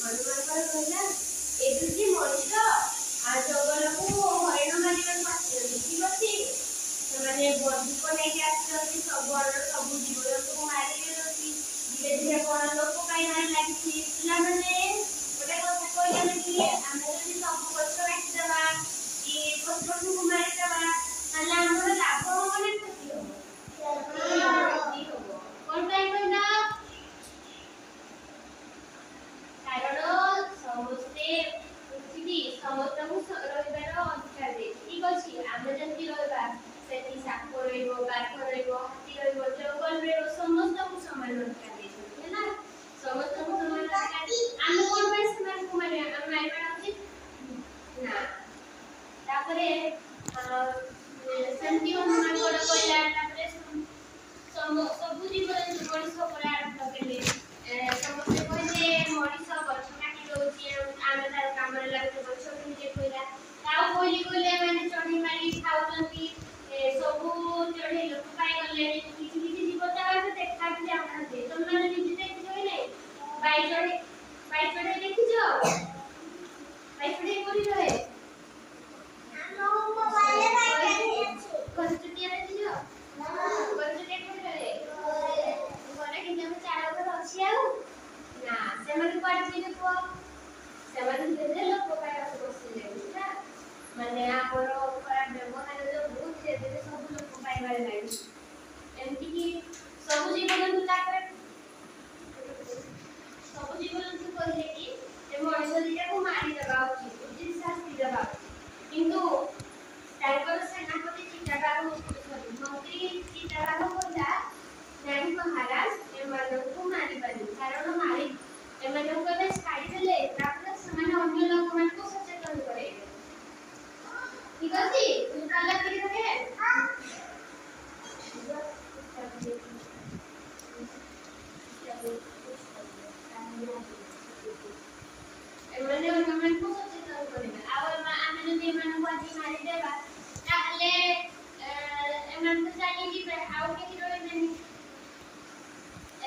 मनमानकर कहला ए दुजी मनुष्य आ जंगल को हरिण मारिबा पाछे ठीक अछि माने बंदूक नै के आछी सब सब जीव को मारिले अछि धीरे धीरे कोन लोक काई मार लागि पिला माने गोटे কথা कहले कि ଆମେ ଯଦି ସବୁ ଗଛ କାଟି ଦେବା କି ଗଛକୁ ମାରି ଦେବା ତାହେଲେ ଆମର ଲାଭ ହବ ନା କ୍ଷତି ହବ କ୍ଷତି ହବ कोन ପାଇଁ କହିଲା कारण समस्ते पृथ्वी समस्त को रहिबार अधिकार दे ठीक अछि आमे जंती रहबा सेठी साप रहइबो बाघ रहइबो हाथी रहइबो जंगल रहइबो समस्त को समान अधिकार दे है ना समस्त को समान अधिकार आमे कोन ପାଇଁ समान को मारे हम मारबा उचित ना तापरे संति अनुमान कोड कहला तापरे सब जीव मनुष्य पर आरोप लगेले समस्ते कहले मनुष्य गछ काटी दउची आमे तार काम रे लागते गछ के कहला ताऊ कहले माने चढ़ी मारी खाउचंती सबु चढ़ी लोक पाई गले किछि किछि जीव तार देखा कि जाउना दे तुम माने निजे देखि नै बाई चढ़े देखिजो बाई चढ़े कोरी रहे हम मोबाइल बाई कष्टटिया देखिजो कष्टटिया कोरी रहे घरे कि हम चारा घर अछि आउ ना से माने पार्टी के को से माने दे लोक पाई आस बसिले ना माने आपर खराब व्यवहार जो बहुत से दे सब लोक पाई बारे लागि एमती कि सब जीवन ताकर सब जीवन से कहले कि जे मनुष्य दिया को मारी देबा उचित शास्ति देबा किंतु ताकर सेनापति चिताबाहु मंत्री चिताबाहु कहला नाही महाराज ए मानव को मारी पानी कारण मारी ए मानव को बे छाड़ी देले तापर समान अन्य लोक मान को सचेतन करे ठीक अछि तू काला करी रखे हां एमने मन को सचेतन करिबा आ आमे जदि मन को आदि मारी देबा ताले एमन तो जानि कि आउ के रहे नहीं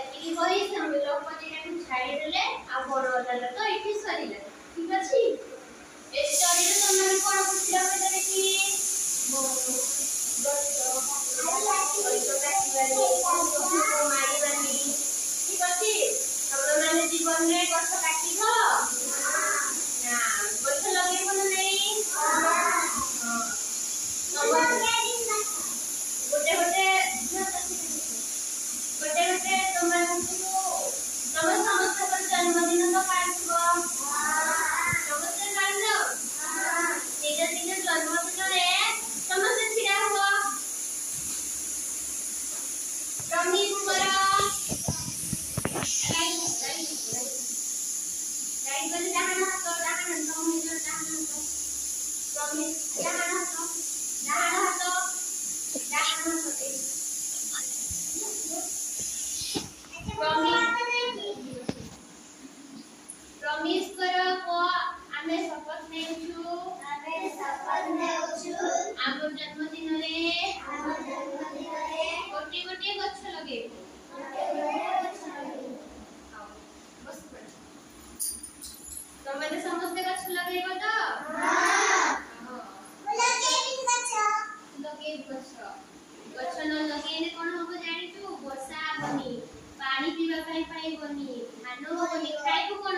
एति होई हम लोग पति के छाड़ी देले आ बड़ अदालत तो इति सरिले ठीक अछि ए स्टोरी रे तुम कोन बुझिला बते कि ठीक अछि हम माने जीवन रे गछ काटिबो ना गछ लगेबो ना नहीं गोटे गोटे तुम्हारे तुम समस्त पर जन्मदिन तो पाइबो समस्त काइनो निज निज जन्मदिन रे समस्त छिरा हो रमीश करो राइट बोले डाहन तो निज डाहन तो रमीश डाहन तो प्रॉमिस करो को आमे शपथ नेउछु आम जन्मदिन रे गोटे गोटे गछ लगे तमने समस्त गछ लगेबो तो लगे गछ न लगे ने कोन होबो जानिछु वर्षा बनी पानी पीवा पाई पाइबोनी धान होबनी खाइबो कोन